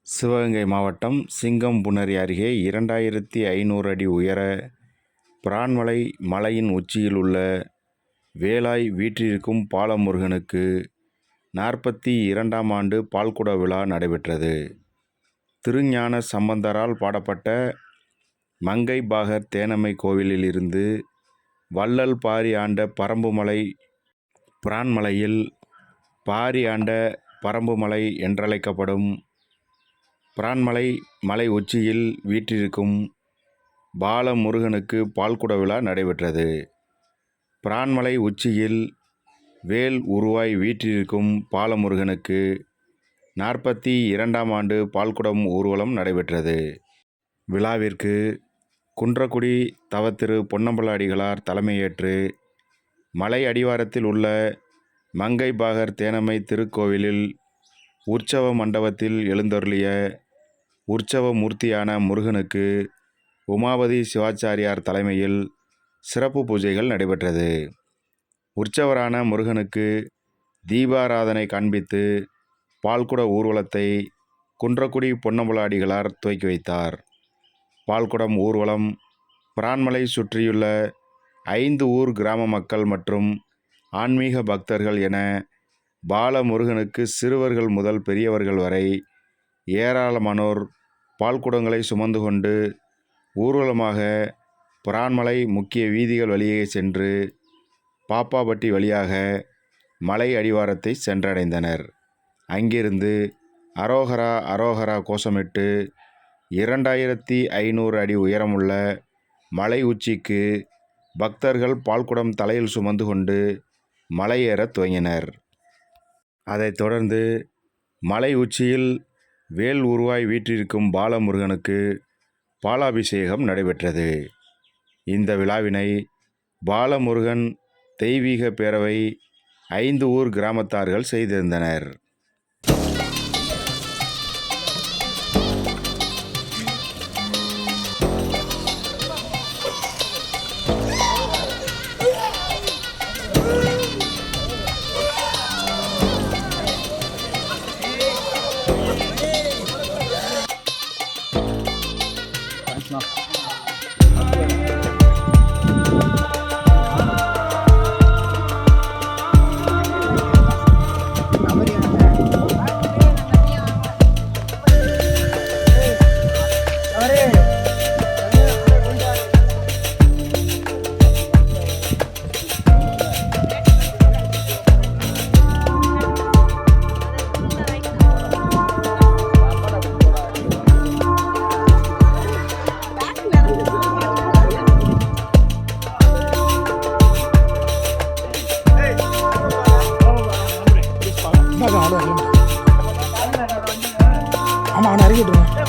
சிவகங்கை மாவட்டம் சிங்கம்புணரி அருகே 2500 அடி உயர பிரான்மலை மலையின் உச்சியில் உள்ள வேலாய் வீற்றிருக்கும் பாலமுருகனுக்கு 42ஆம் ஆண்டு பால்குட விழா நடைபெற்றது. திருஞான சம்பந்தரால் பாடப்பட்ட மங்கை பாகர் தேனம்மை கோவிலில் இருந்து வள்ளல் பாரி ஆண்ட பரம்புமலை பிரான்மலையில் பாரி ஆண்ட பரம்புமலை என்றழைக்கப்படும் பிரான்மலை மலை உச்சியில் வீற்றிருக்கும் பாலமுருகனுக்கு பால்குட விழா நடைபெற்றது. பிரான்மலை உச்சியில் வேல் உருவாய் வீற்றிருக்கும் பாலமுருகனுக்கு 42ஆம் ஆண்டு பால்குடம் ஊர்வலம் நடைபெற்றது. விழாவிற்கு குன்றக்குடி தவத்திரு பொன்னம்பல அடிகளார் தலைமையேற்று மலை அடிவாரத்தில் உள்ள மங்கை பாகர் தேனம்மை திருக்கோவிலில் உற்சவ மண்டபத்தில் எழுந்தருளிய உற்சவ மூர்த்தியான முருகனுக்கு உமாபதி சிவாச்சாரியார் தலைமையில் சிறப்பு பூஜைகள் நடைபெற்றது. உற்சவரான முருகனுக்கு தீபாராதனை காண்பித்து பால்குட ஊர்வலத்தை குன்றக்குடி பொன்னம்பல அடிகளார் துவக்கி வைத்தார். பால்குடம் ஊர்வலம் பிரான்மலை சுற்றியுள்ள 5 ஊர் கிராம மக்கள் மற்றும் ஆன்மீக பக்தர்கள் என பாலமுருகனுக்கு சிறுவர்கள் முதல் பெரியவர்கள் வரை ஏராளமானோர் பால்குடங்களை சுமந்து கொண்டு ஊர்வலமாக பிரான்மலை முக்கிய வீதிகள் வழியே சென்று பாப்பாப்பட்டி வழியாக மலை அடிவாரத்தை சென்றடைந்தனர். அங்கிருந்து அரோகரா அரோகரா கோஷமிட்டு 2500 அடி உயரமுள்ள மலை உச்சிக்கு பக்தர்கள் பால்குடம் தலையில் சுமந்து கொண்டு மலையேற துவங்கினர். அதைத் தொடர்ந்து மலை உச்சியில் வேல் உருவாய் வீற்றிருக்கும் பாலமுருகனுக்கு பாலாபிஷேகம் நடைபெற்றது. இந்த விழாவினை பாலமுருகன் தெய்வீக பேரவை 5 ஊர் கிராமத்தார்கள் செய்திருந்தனர். ஆமாம் அவனை அறிக்கிட்டுருவேன்.